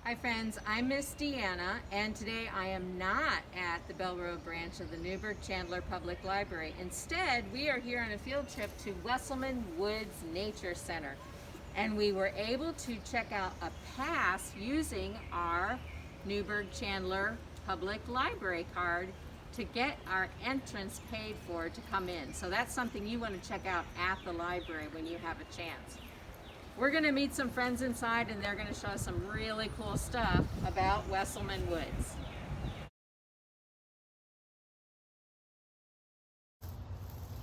Hi friends, I'm Miss Deanna, and today I am not at the Bell Road branch of the Newburgh-Chandler Public Library. Instead, we are here on a field trip to Wesselman Woods Nature Center, and we were able to check out a pass using our Newburgh-Chandler Public Library card to get our entrance paid for to come in. So that's something you want to check out at the library when you have a chance. We're going to meet some friends inside, and they're going to show us some really cool stuff about Wesselman Woods.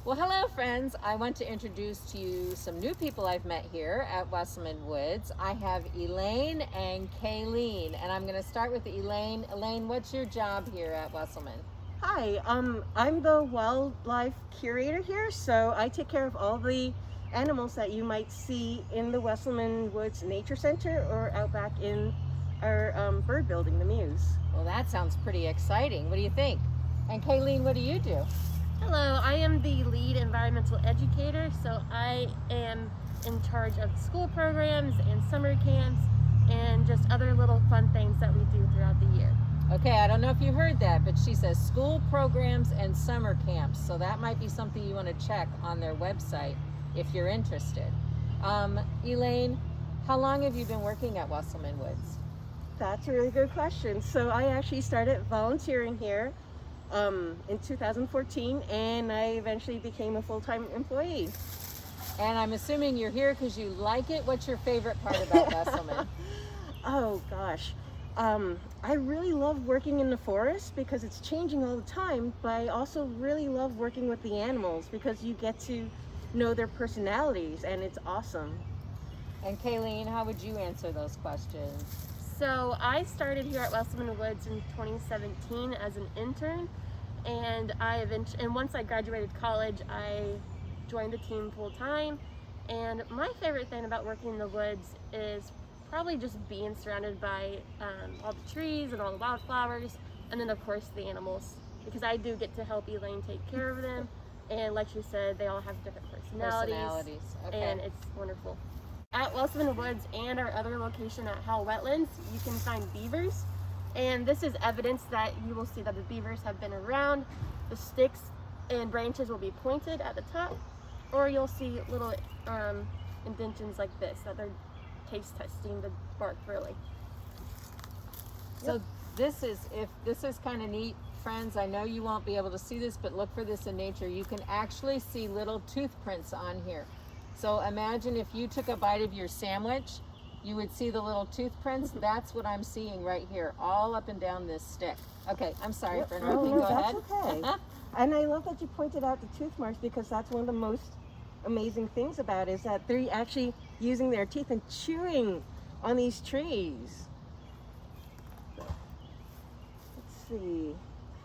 Well, hello friends. I want to introduce to you some new people I've met here at Wesselman Woods. I have Elaine and Kailene, and I'm going to start with Elaine. Elaine, what's your job here at Wesselman? Hi, I'm the wildlife curator here, so I take care of all the animals that you might see in the Wesselman Woods Nature Center or out back in our bird building, the Muse. Well, that sounds pretty exciting. What do you think? And Kailene, what do you do? Hello, I am the lead environmental educator, so I am in charge of school programs and summer camps and just other little fun things that we do throughout the year. Okay, I don't know if you heard that, but she says school programs and summer camps, so that might be something you want to check on their website if you're interested. Elaine, how long have you been working at Wesselman Woods? That's a really good question. So I actually started volunteering here in 2014, and I eventually became a full-time employee. And I'm assuming you're here because you like it. What's your favorite part about Wesselman? Oh gosh. I really love working in the forest because it's changing all the time, but I also really love working with the animals because you get to know their personalities, and it's awesome. And Kailene, how would you answer those questions? So I started here at Wesselman Woods in 2017 as an intern, and once I graduated college, I joined the team full time. And my favorite thing about working in the woods is probably just being surrounded by all the trees and all the wildflowers, and then of course the animals, because I do get to help Elaine take care of them, and like you said, they all have different personalities. Okay. And it's wonderful. At Wesselman Woods and our other location at Howell Wetlands, you can find beavers, and this is evidence that you will see that the beavers have been around. The sticks and branches will be pointed at the top, or you'll see little indentions like this that they're taste testing the bark really. So this is kind of neat, friends. I know you won't be able to see this, but look for this in nature. You can actually see little tooth prints on here. So imagine if you took a bite of your sandwich, you would see the little tooth prints. That's what I'm seeing right here, all up and down this stick. Okay, I'm sorry for interrupting. Go ahead. That's okay. And I love that you pointed out the tooth marks, because that's one of the most amazing things about it, is that they're actually using their teeth and chewing on these trees. Let's see.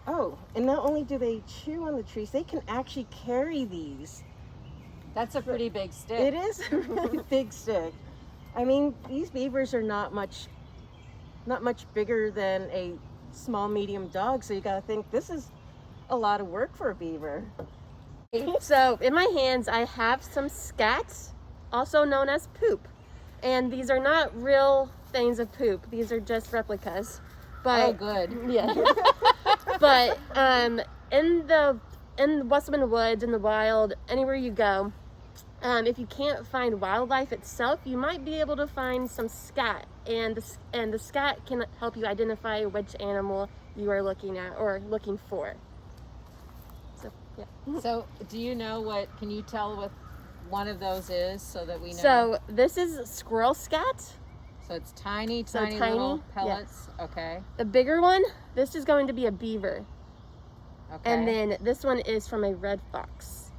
Oh, and not only do they chew on the trees, they can actually carry these. That's a pretty big stick. It is a really big stick. I mean, these beavers are not much bigger than a small medium dog, so you gotta think this is a lot of work for a beaver. So in my hands I have some scat, also known as poop, and these are not real things of poop, these are just replicas. But oh, good. Yeah. But in Wesselman Woods, in the wild, anywhere you go, if you can't find wildlife itself, you might be able to find some scat, and the scat can help you identify which animal you are looking at or looking for. So yeah. So do you know can you tell what one of those is so that we know? So this is squirrel scat. So it's tiny tiny, little pellets. Yeah. Okay. The bigger one, this is going to be a beaver. Okay. And then this one is from a red fox.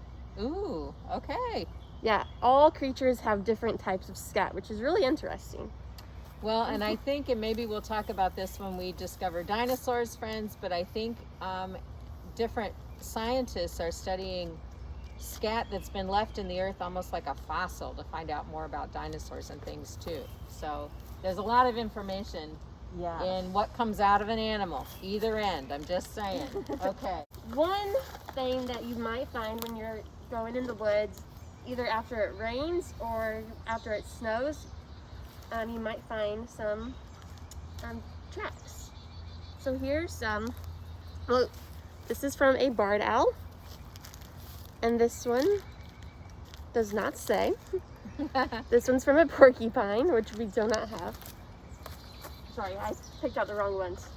Ooh, okay. Yeah, all creatures have different types of scat, which is really interesting. Well, and I think, and maybe we'll talk about this when we discover dinosaurs, friends, but I think different scientists are studying scat that's been left in the earth almost like a fossil to find out more about dinosaurs and things too. So there's a lot of information in what comes out of an animal, either end, I'm just saying. Okay. One thing that you might find when you're going in the woods, either after it rains or after it snows, you might find some tracks. So here's some. Well, this is from a barred owl, and this one does not say. This one's from a porcupine, which we do not have. Sorry, I picked out the wrong ones.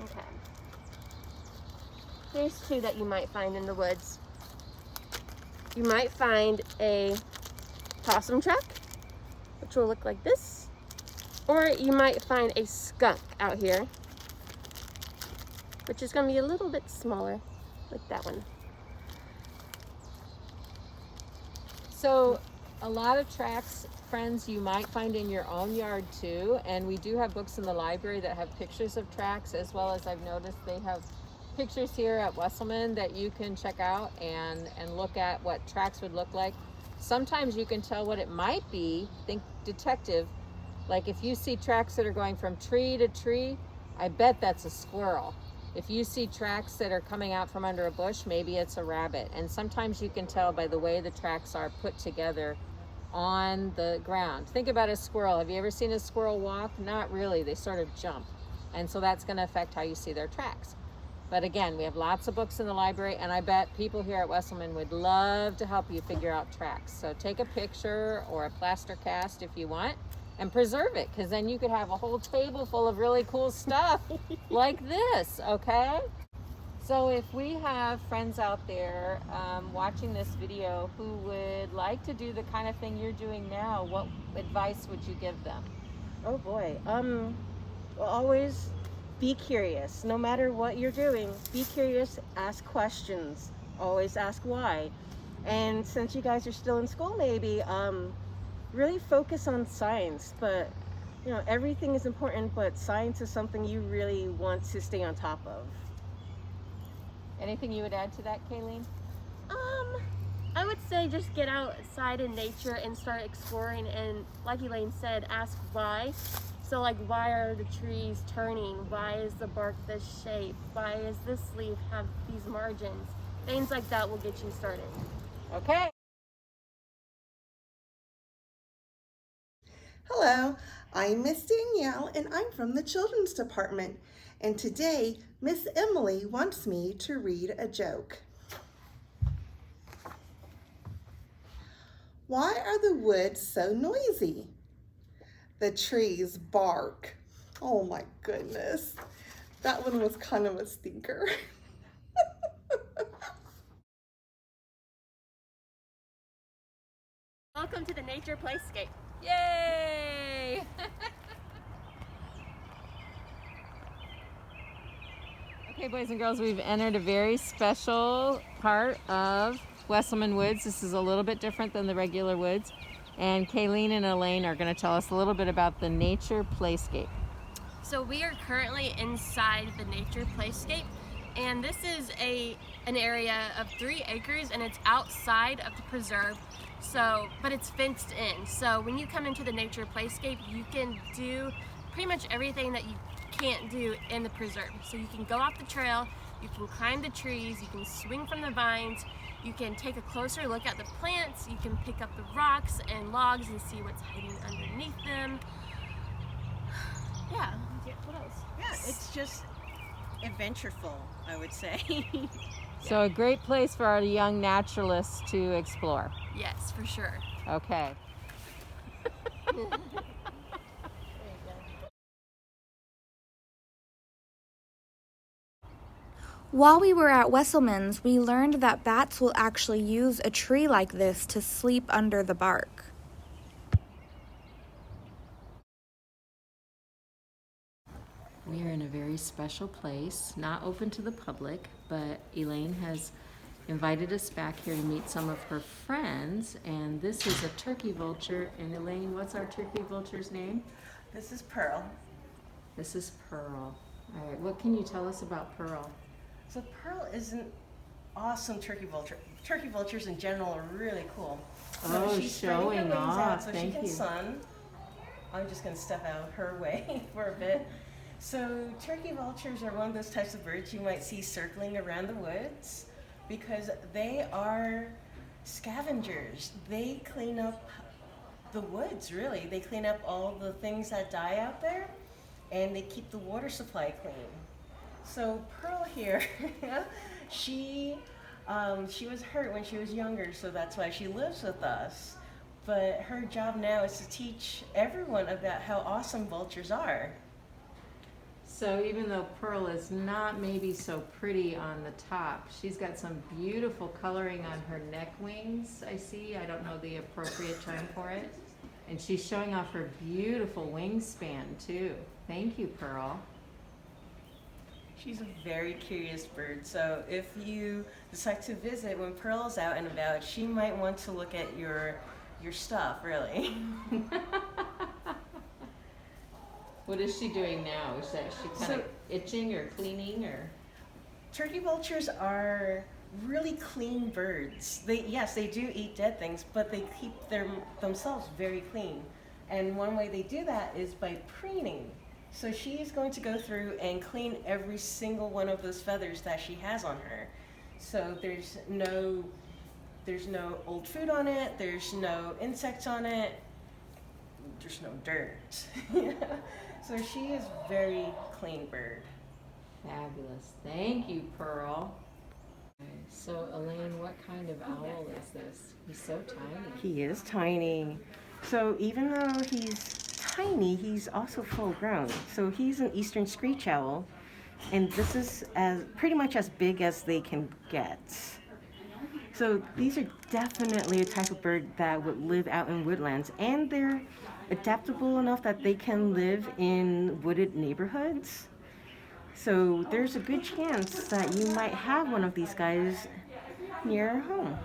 Okay. Here's two that you might find in the woods. You might find a possum track, which will look like this, or you might find a skunk out here, which is going to be a little bit smaller, like that one. So a lot of tracks, friends, you might find in your own yard too, and we do have books in the library that have pictures of tracks, as well as I've noticed they have pictures here at Wesselman that you can check out and look at what tracks would look like. Sometimes you can tell what it might be. Think detective. Like if you see tracks that are going from tree to tree, I bet that's a squirrel. If you see tracks that are coming out from under a bush, maybe it's a rabbit. And sometimes you can tell by the way the tracks are put together on the ground. Think about a squirrel. Have you ever seen a squirrel walk? Not really. They sort of jump. And so that's going to affect how you see their tracks. But again, we have lots of books in the library, and I bet people here at Wesselman would love to help you figure out tracks. So take a picture or a plaster cast if you want, and preserve it, because then you could have a whole table full of really cool stuff like this, okay? So if we have friends out there watching this video who would like to do the kind of thing you're doing now, what advice would you give them? Oh boy. Well, always be curious. No matter what you're doing, be curious, ask questions, always ask why. And since you guys are still in school, maybe really focus on science. But you know, everything is important, but science is something you really want to stay on top of. Anything you would add to that, Kailene? I would say just get outside in nature and start exploring, and like Elaine said, ask why. So like, why are the trees turning? Why is the bark this shape? Why is this leaf have these margins? Things like that will get you started. Okay. Hello, I'm Miss Danielle and I'm from the Children's Department. And today, Miss Emily wants me to read a joke. Why are the woods so noisy? The trees bark. Oh my goodness. That one was kind of a stinker. Welcome to the Nature Playscape. Yay! Okay, boys and girls, we've entered a very special part of Wesselman Woods. This is a little bit different than the regular woods. And Kailene and Elaine are going to tell us a little bit about the Nature Playscape. So we are currently inside the Nature Playscape, and this is an area of 3 acres, and it's outside of the preserve. So, but it's fenced in. So when you come into the Nature Playscape, you can do pretty much everything that you can't do in the preserve. So you can go off the trail, you can climb the trees, you can swing from the vines, you can take a closer look at the plants, you can pick up the rocks and logs and see what's hiding underneath them. Yeah, what else? Yeah, it's just adventureful, I would say. So a great place for our young naturalists to explore. Yes, for sure. Okay. While we were at Wesselman's, we learned that bats will actually use a tree like this to sleep under the bark. We are in a very special place, not open to the public, but Elaine has invited us back here to meet some of her friends, and this is a turkey vulture. And Elaine, what's our turkey vulture's name? This is Pearl. This is Pearl. All right, what can you tell us about Pearl? So Pearl is an awesome turkey vulture. Turkey vultures in general are really cool. So Oh, she's spreading her showing wings off. out so Thank she can you. sun. I'm just going to step out her way for a bit. So turkey vultures are one of those types of birds you might see circling around the woods because they are scavengers. They clean up the woods, really. They clean up all the things that die out there, and they keep the water supply clean. So Pearl here, she was hurt when she was younger, so that's why she lives with us. But her job now is to teach everyone about how awesome vultures are. So even though Pearl is not maybe so pretty on the top, she's got some beautiful coloring on her neck wings, I see. I don't know the appropriate term for it. And she's showing off her beautiful wingspan too. Thank you, Pearl. She's a very curious bird, so if you decide to visit when Pearl's out and about, she might want to look at your stuff, really. What is she doing now? Is that she kind of itching or cleaning or? Turkey vultures are really clean birds. Yes, they do eat dead things, but they keep themselves very clean. And one way they do that is by preening. So she's going to go through and clean every single one of those feathers that she has on her. So there's no old food on it, there's no insects on it, there's no dirt. So she is a very clean bird. Fabulous. Thank you, Pearl. Okay, so Elaine, what kind of owl is this? He's so tiny. He is tiny. So even though he's tiny, he's also full grown. So he's an eastern screech owl, and this is pretty much as big as they can get. So these are definitely a type of bird that would live out in woodlands, and they're adaptable enough that they can live in wooded neighborhoods. So there's a good chance that you might have one of these guys near home.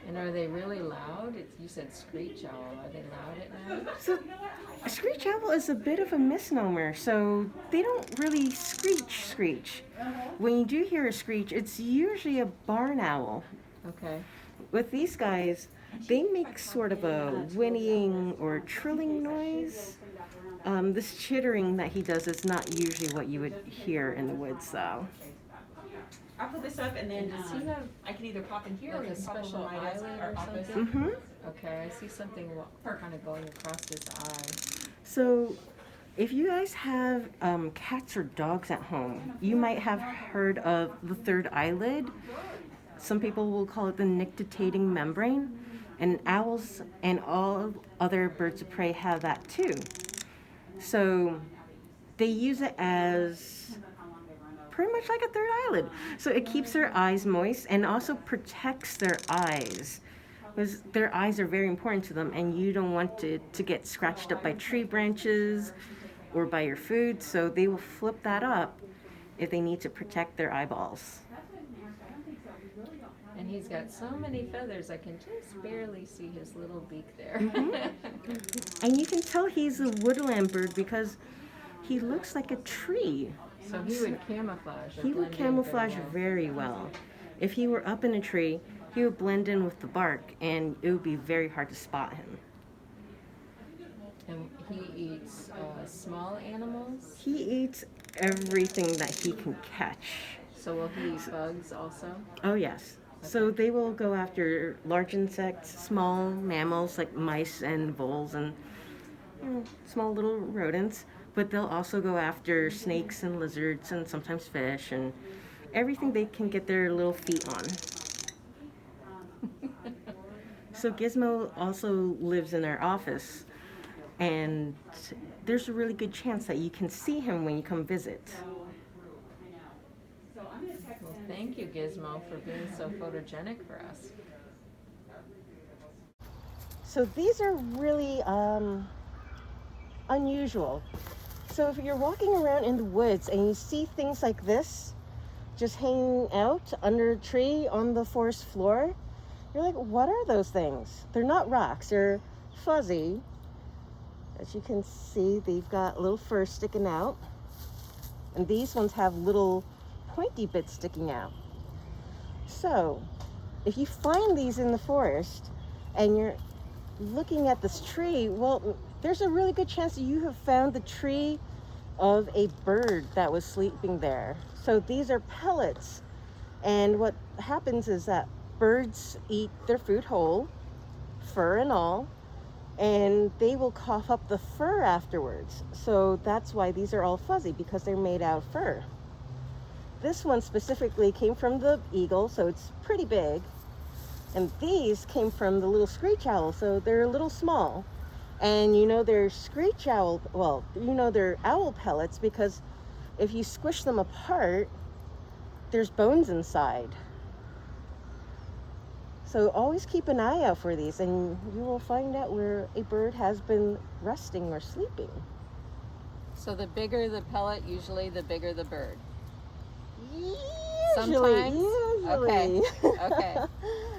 And are they really loud? You said screech owl. Are they loud at night? So a screech owl is a bit of a misnomer. So they don't really screech. When you do hear a screech, it's usually a barn owl. Okay. With these guys, they make sort of a whinnying or trilling noise. This chittering that he does is not usually what you would hear in the woods, though. I'll put this up and then Does he have I can either pop in here or like a he can pop over special my desk eyelid or or office. something? Mm-hmm. Okay, I see something kind of going across his eye. So if you guys have cats or dogs at home, you might have heard of the third eyelid. Some people will call it the nictitating membrane. And owls and all other birds of prey have that too. So they use it as pretty much like a third eyelid. So it keeps their eyes moist and also protects their eyes, because their eyes are very important to them, and you don't want it to get scratched up by tree branches or by your food. So they will flip that up if they need to protect their eyeballs. And he's got so many feathers, I can just barely see his little beak there. Mm-hmm. And you can tell he's a woodland bird because he looks like a tree. So he would camouflage. He would camouflage very well. If he were up in a tree, he would blend in with the bark, and it would be very hard to spot him. And he eats small animals? He eats everything that he can catch. So will he eat bugs also? Oh, yes. So they will go after large insects, small mammals like mice and voles and small little rodents, but they'll also go after snakes and lizards and sometimes fish and everything they can get their little feet on. So Gizmo also lives in our office, and there's a really good chance that you can see him when you come visit. Well, thank you, Gizmo, for being so photogenic for us. So these are really unusual. So if you're walking around in the woods and you see things like this just hanging out under a tree on the forest floor, you're like, what are those things? They're not rocks, they're fuzzy. As you can see, they've got little fur sticking out. And these ones have little pointy bits sticking out. So if you find these in the forest and you're looking at this tree, well, there's a really good chance that you have found the tree of a bird that was sleeping there. So these are pellets, and what happens is that birds eat their food whole, fur and all, and they will cough up the fur afterwards. So that's why these are all fuzzy, because they're made out of fur. This one specifically came from the eagle, so it's pretty big. And these came from the little screech owl, so they're a little small. And you know they're screech owl, well, you know they're owl pellets because if you squish them apart, there's bones inside. So always keep an eye out for these, and you will find out where a bird has been resting or sleeping. So the bigger the pellet, usually the bigger the bird. Usually. Okay. Okay.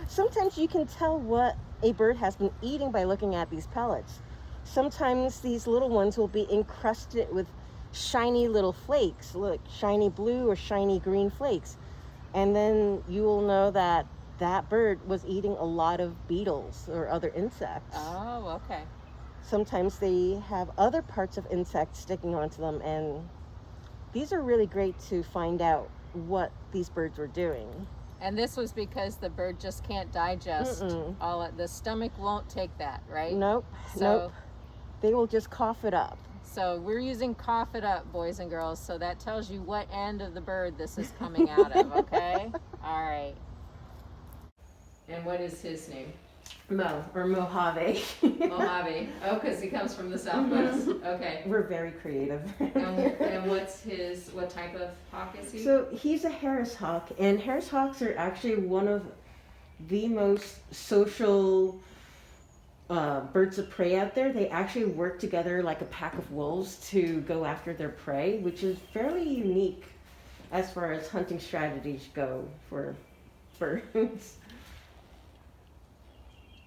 Sometimes you can tell what a bird has been eating by looking at these pellets. Sometimes these little ones will be encrusted with shiny little flakes, like shiny blue or shiny green flakes. And then you will know that that bird was eating a lot of beetles or other insects. Oh, okay. Sometimes they have other parts of insects sticking onto them, and these are really great to find out what these birds were doing. And this was because the bird just can't digest all it. The stomach won't take that, right? Nope. So, They will just cough it up. So we're using cough it up, boys and girls. So that tells you what end of the bird this is coming out of, okay? All right. And what is his name? Mo, or Mojave. Mojave. Oh, because he comes from the Southwest. Okay. We're very creative. And what type of hawk is he? So he's a Harris hawk, and Harris hawks are actually one of the most social birds of prey out there. They actually work together like a pack of wolves to go after their prey, which is fairly unique as far as hunting strategies go for birds.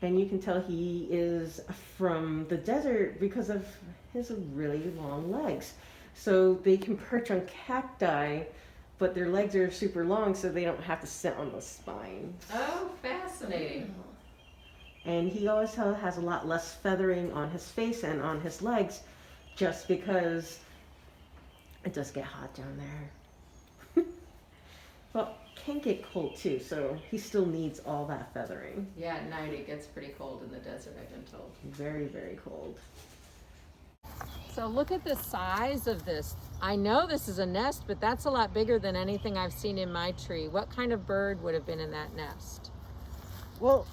And you can tell he is from the desert because of his really long legs. So they can perch on cacti, but their legs are super long, so they don't have to sit on the spine. Oh, fascinating. And he always has a lot less feathering on his face and on his legs, just because it does get hot down there. Well, can get cold too, so he still needs all that feathering. Yeah, at night it gets pretty cold in the desert, I've been told. Very, very cold. So look at the size of this. I know this is a nest, but that's a lot bigger than anything I've seen in my tree. What kind of bird would have been in that nest? Well,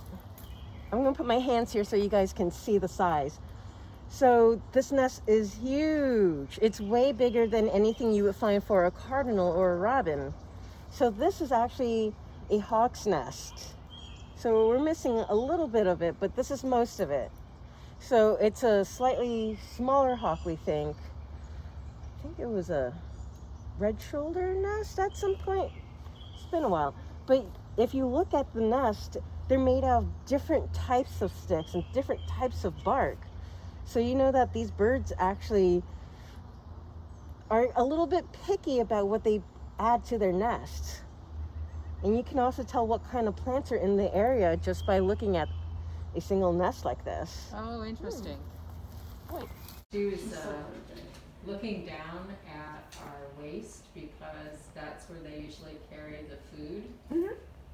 I'm gonna put my hands here so you guys can see the size. So this nest is huge. It's way bigger than anything you would find for a cardinal or a robin. So this is actually a hawk's nest. So we're missing a little bit of it, but this is most of it. So it's a slightly smaller hawk, we think. I think it was a red shoulder nest at some point. It's been a while. But if you look at the nest, they're made out of different types of sticks and different types of bark. So you know that these birds actually are a little bit picky about what they add to their nest. And you can also tell what kind of plants are in the area just by looking at a single nest like this. Oh, interesting. She was looking down at our waste because that's where they usually carry the food,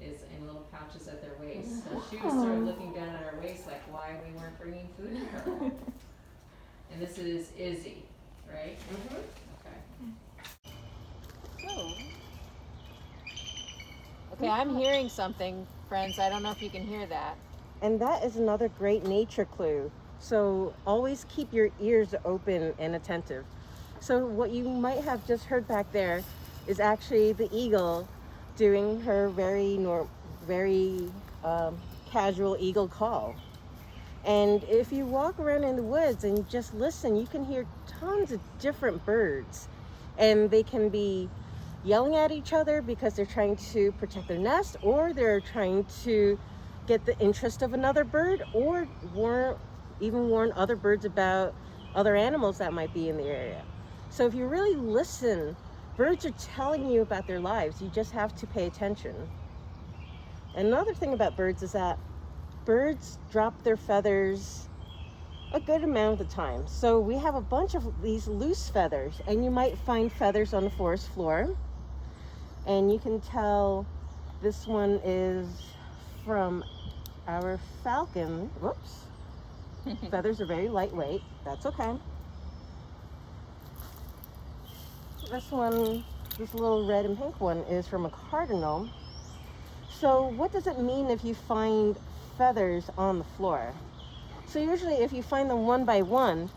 is in little pouches at their waist. So she was sort of looking down at our waist like why we weren't bringing food to her. And this is Izzy, right? Okay. Oh. Okay, I'm hearing something, friends. I don't know if you can hear that. And that is another great nature clue. So always keep your ears open and attentive. So what you might have just heard back there is actually the eagle doing her very casual eagle call. And if you walk around in the woods and just listen, you can hear tons of different birds. And they can be yelling at each other because they're trying to protect their nest, or they're trying to get the interest of another bird, or warn other birds about other animals that might be in the area. So if you really listen, birds are telling you about their lives. You just have to pay attention. Another thing about birds is that birds drop their feathers a good amount of the time. So we have a bunch of these loose feathers, and you might find feathers on the forest floor. And you can tell this one is from our falcon. Whoops. Feathers are very lightweight. That's okay. This one, this little red and pink one is from a cardinal. So what does it mean if you find feathers on the floor? So usually if you find them one by one,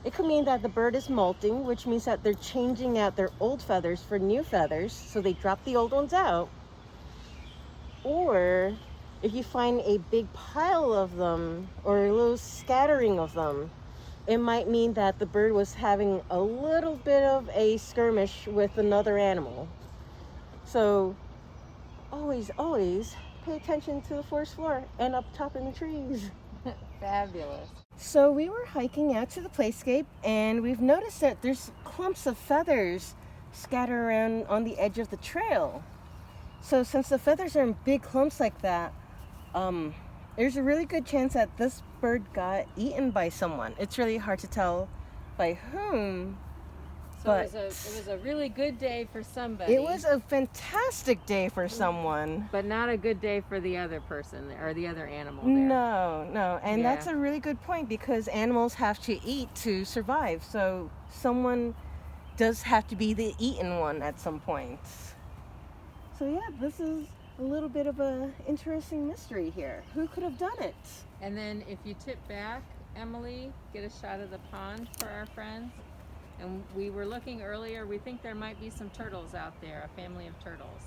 it could mean that the bird is molting, which means that they're changing out their old feathers for new feathers, so they drop the old ones out. Or if you find a big pile of them or a little scattering of them, it might mean that the bird was having a little bit of a skirmish with another animal. So always pay attention to the forest floor and up top in the trees. Fabulous. So we were hiking out to the playscape, and we've noticed that there's clumps of feathers scattered around on the edge of the trail. So since the feathers are in big clumps like that, there's a really good chance that this bird got eaten by someone. It's really hard to tell by whom. So it was a really good day for somebody. It was a fantastic day for someone. But not a good day for the other person or the other animal there. No. And Yeah. that's a really good point, because animals have to eat to survive. So someone does have to be the eaten one at some point. So yeah, this is a little bit of a interesting mystery here. Who could have done it? And then if you tip back, Emily, get a shot of the pond for our friends. And we were looking earlier, we think there might be some turtles out there, a family of turtles.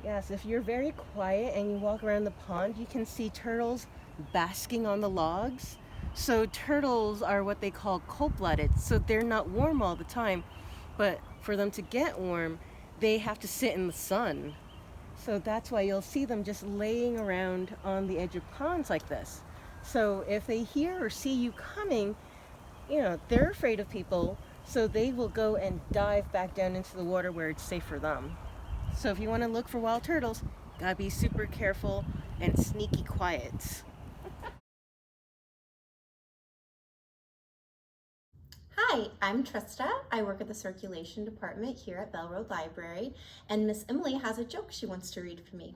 Yes, if you're very quiet and you walk around the pond, you can see turtles basking on the logs. So turtles are what they call cold-blooded, so they're not warm all the time. But for them to get warm, they have to sit in the sun. So that's why you'll see them just laying around on the edge of ponds like this. So if they hear or see you coming, they're afraid of people, so they will go and dive back down into the water where it's safe for them. So if you want to look for wild turtles, gotta be super careful and sneaky quiet. Hi, I'm Trista. I work at the circulation department here at Bell Road Library, and Miss Emily has a joke she wants to read for me.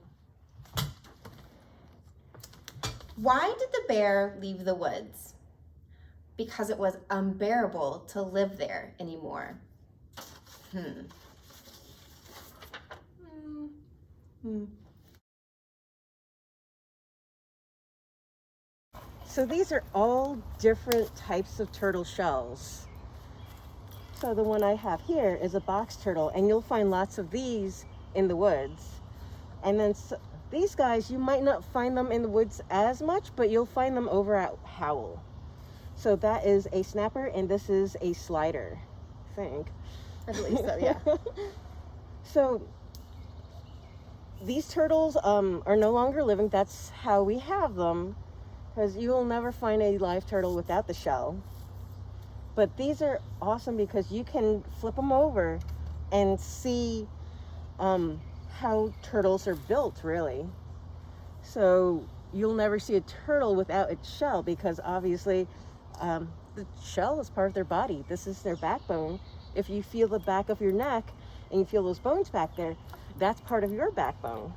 Why did the bear leave the woods? Because it was unbearable to live there anymore. So these are all different types of turtle shells. So the one I have here is a box turtle, and you'll find lots of these in the woods. And then these guys, you might not find them in the woods as much, but you'll find them over at Howell. So that is a snapper, and this is a slider, I think. I believe so, yeah. So these turtles are no longer living. That's how we have them, because you will never find a live turtle without the shell. But these are awesome because you can flip them over and see how turtles are built, really. So you'll never see a turtle without its shell, because obviously the shell is part of their body. This is their backbone. If you feel the back of your neck and you feel those bones back there, that's part of your backbone.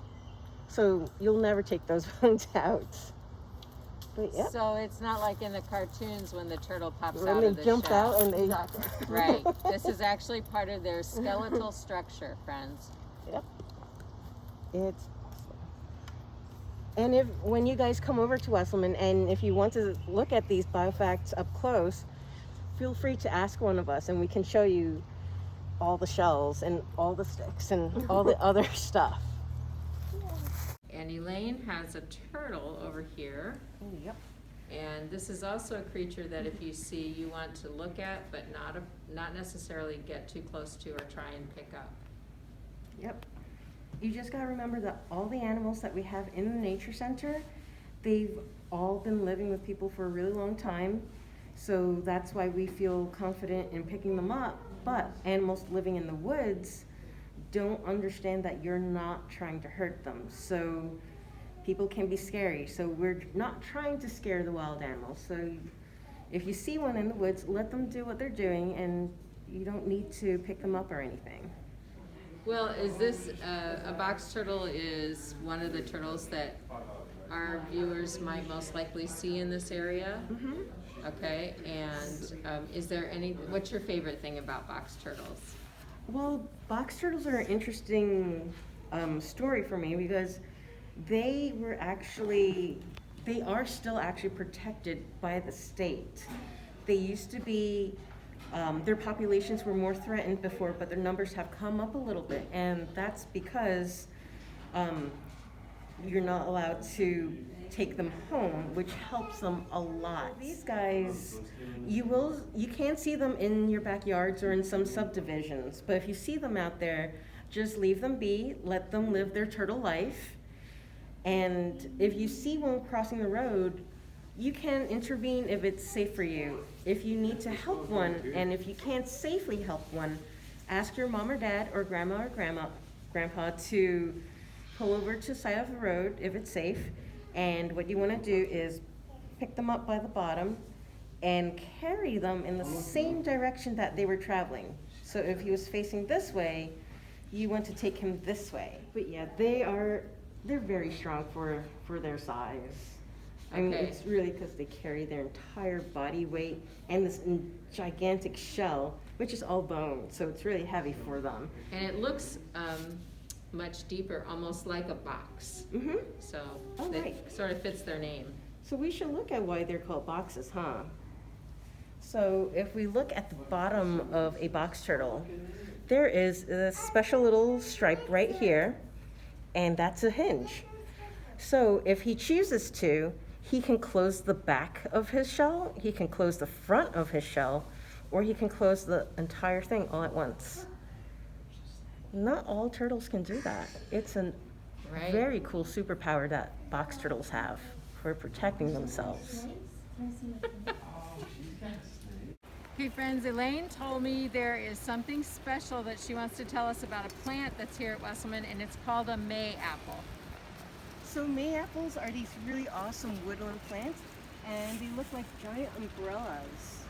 So you'll never take those bones out. But, yep. So it's not like in the cartoons when the turtle pops When out they of the jump shell. out and they... Exactly. Right. This is actually part of their skeletal structure, friends. Yep. It's awesome. And when you guys come over to Wesselman, and if you want to look at these biofacts up close, feel free to ask one of us, and we can show you all the shells and all the sticks and all the other stuff. And Elaine has a turtle over here. Yep. And this is also a creature that if you see, you want to look at, but not necessarily get too close to or try and pick up. Yep. You just gotta remember that all the animals that we have in the nature center, they've all been living with people for a really long time. So that's why we feel confident in picking them up. But animals living in the woods don't understand that you're not trying to hurt them. So people can be scary. So we're not trying to scare the wild animals. So if you see one in the woods, let them do what they're doing, and you don't need to pick them up or anything. Well, is this, a box turtle is one of the turtles that our viewers might most likely see in this area? Mm-hmm. Okay, and is there what's your favorite thing about box turtles? Well, box turtles are an interesting story for me because they are still actually protected by the state. They used to be, their populations were more threatened before, but their numbers have come up a little bit, and that's because you're not allowed to take them home, which helps them a lot. These guys, you can see them in your backyards or in some subdivisions, but if you see them out there, just leave them be, let them live their turtle life. And if you see one crossing the road, you can intervene if it's safe for you. If you need to help one, and if you can't safely help one, ask your mom or dad or grandma or grandpa to pull over to the side of the road if it's safe. And what you want to do is pick them up by the bottom and carry them in the same direction that they were traveling. So if he was facing this way, you want to take him this way. But yeah, they're very strong for their size. I mean, Okay. it's really because they carry their entire body weight and this gigantic shell, which is all bone, so it's really heavy for them. And it looks much deeper, almost like a box. Mm-hmm. So Oh, it right. sort of fits their name. So we should look at why they're called boxes, huh? So if we look at the bottom of a box turtle, there is a special little stripe right here, and that's a hinge. So if he chooses to, he can close the back of his shell, he can close the front of his shell, or he can close the entire thing all at once. Not all turtles can do that. It's a Right. very cool superpower that box turtles have for protecting themselves. Hey friends, Elaine told me there is something special that she wants to tell us about a plant that's here at Wesselman, and it's called a May apple. So May-apples are these really awesome woodland plants, and they look like giant umbrellas.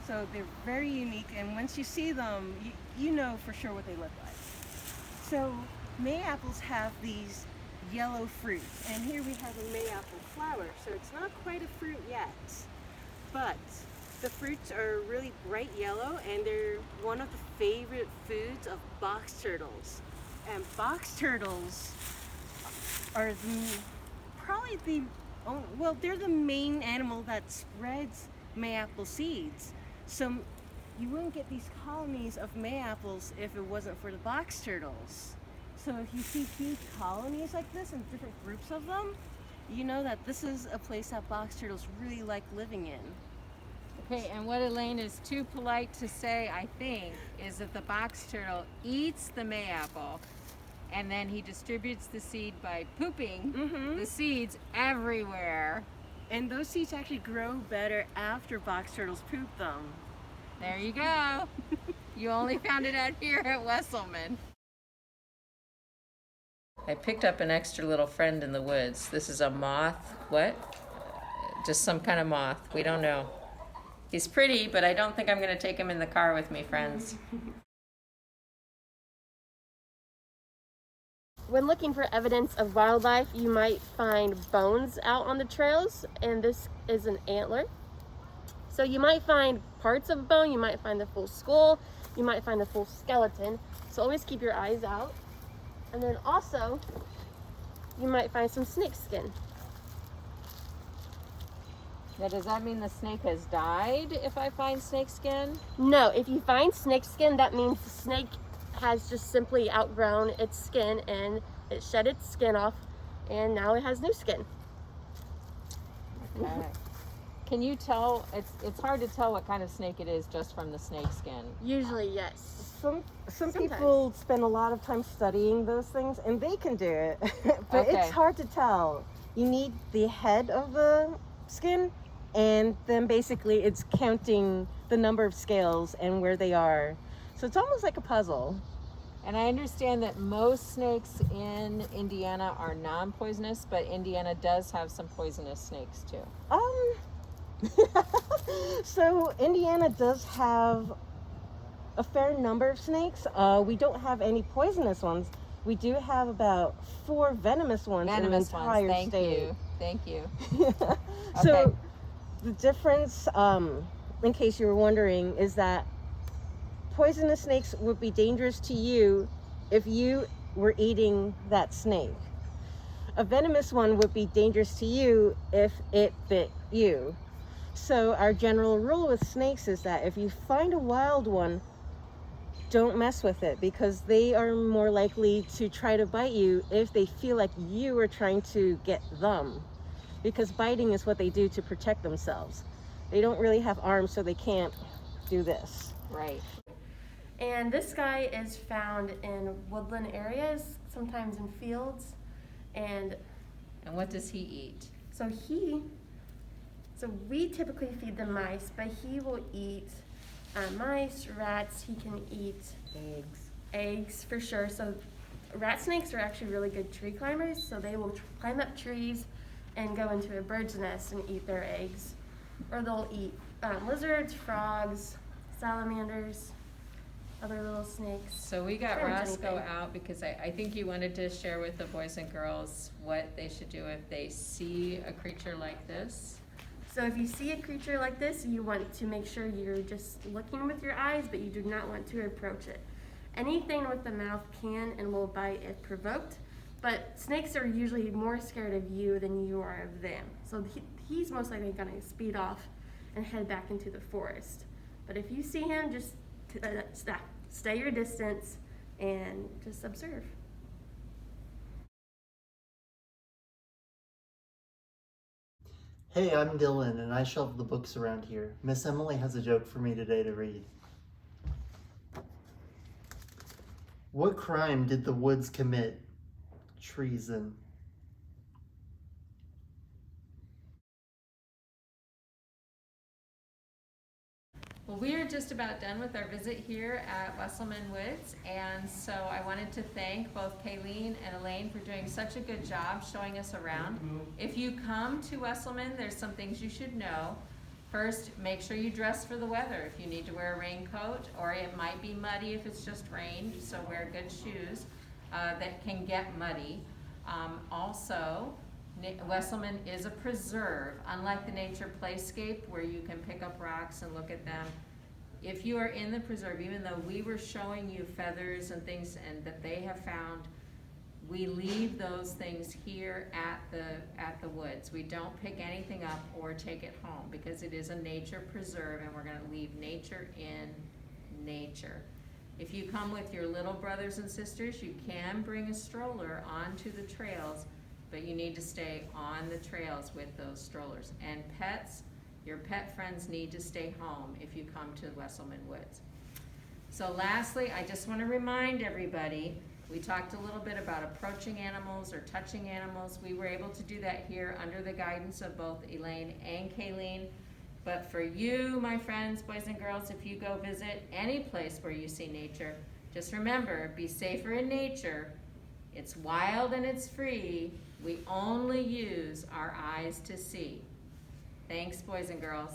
So they're very unique, and once you see them, you know for sure what they look like. So May-apples have these yellow fruit, and here we have a May-apple flower. So it's not quite a fruit yet, but the fruits are really bright yellow, and they're one of the favorite foods of box turtles. And box turtles are they're the main animal that spreads May-apple seeds. So you wouldn't get these colonies of May-apples if it wasn't for the box turtles. So if you see huge colonies like this and different groups of them, you know that this is a place that box turtles really like living in. Okay, and what Elaine is too polite to say, I think, is that the box turtle eats the May apple, and then he distributes the seed by pooping the seeds everywhere. And those seeds actually grow better after box turtles poop them. There you go. You only found it out here at Wesselman. I picked up an extra little friend in the woods. This is a moth. What? Just some kind of moth. We don't know. He's pretty, but I don't think I'm going to take him in the car with me, friends. When looking for evidence of wildlife, you might find bones out on the trails, and this is an antler. So you might find parts of a bone, you might find the full skull, you might find the full skeleton. So always keep your eyes out. And then also, you might find some snake skin. Now, does that mean the snake has died if I find snake skin? No, if you find snake skin, that means the snake has just simply outgrown its skin and it shed its skin off, and now it has new skin. Okay. Can you tell, it's hard to tell what kind of snake it is just from the snake skin. Usually, yes. Some Sometimes. people spend a lot of time studying those things, and they can do it, but Okay. it's hard to tell. You need the head of the skin, and then basically it's counting the number of scales and where they are. So it's almost like a puzzle. And I understand that most snakes in Indiana are non-poisonous, but Indiana does have some poisonous snakes too. So Indiana does have a fair number of snakes. We don't have any poisonous ones. We do have about 4 venomous ones in the Venomous entire ones, thank state. you. Thank you. So Okay. the difference, in case you were wondering, is that poisonous snakes would be dangerous to you if you were eating that snake. A venomous one would be dangerous to you if it bit you. So our general rule with snakes is that if you find a wild one, don't mess with it, because they are more likely to try to bite you if they feel like you are trying to get them, because biting is what they do to protect themselves. They don't really have arms, so they can't do this. Right. And this guy is found in woodland areas, sometimes in fields. And what does he eat? so we typically feed the mice, but he will eat mice, rats. He can eat eggs for sure. So rat snakes are actually really good tree climbers, so they will climb up trees and go into a bird's nest and eat their eggs. Or they'll eat lizards, frogs, salamanders, other little snakes. So we got Pretty much Roscoe anything. out because I think you wanted to share with the boys and girls what they should do if they see a creature like this. So if you see a creature like this, you want to make sure you're just looking with your eyes, but you do not want to approach it. Anything with the mouth can and will bite if provoked, but snakes are usually more scared of you than you are of them. So he's most likely going to speed off and head back into the forest. But if you see him, just stay your distance and just observe. Hey, I'm Dylan, and I shelve the books around here. Miss Emily has a joke for me today to read. What crime did the woods commit? Treason. Well, we are just about done with our visit here at Wesselman Woods, and so I wanted to thank both Kailene and Elaine for doing such a good job showing us around. If you come to Wesselman, there's some things you should know. First, make sure you dress for the weather. If you need to wear a raincoat, or it might be muddy if it's just rain, so wear good shoes that can get muddy. Also, Wesselman is a preserve, unlike the Nature Playscape where you can pick up rocks and look at them. If you are in the preserve, even though we were showing you feathers and things and that they have found, we leave those things here at the woods. We don't pick anything up or take it home because it is a nature preserve and we're going to leave nature in nature. If you come with your little brothers and sisters, you can bring a stroller onto the trails, but you need to stay on the trails with those strollers. And pets, your pet friends need to stay home if you come to Wesselman Woods. So lastly, I just want to remind everybody, we talked a little bit about approaching animals or touching animals. We were able to do that here under the guidance of both Elaine and Kailene. But for you, my friends, boys and girls, if you go visit any place where you see nature, just remember, be safer in nature. It's wild and it's free. We only use our eyes to see. Thanks, boys and girls.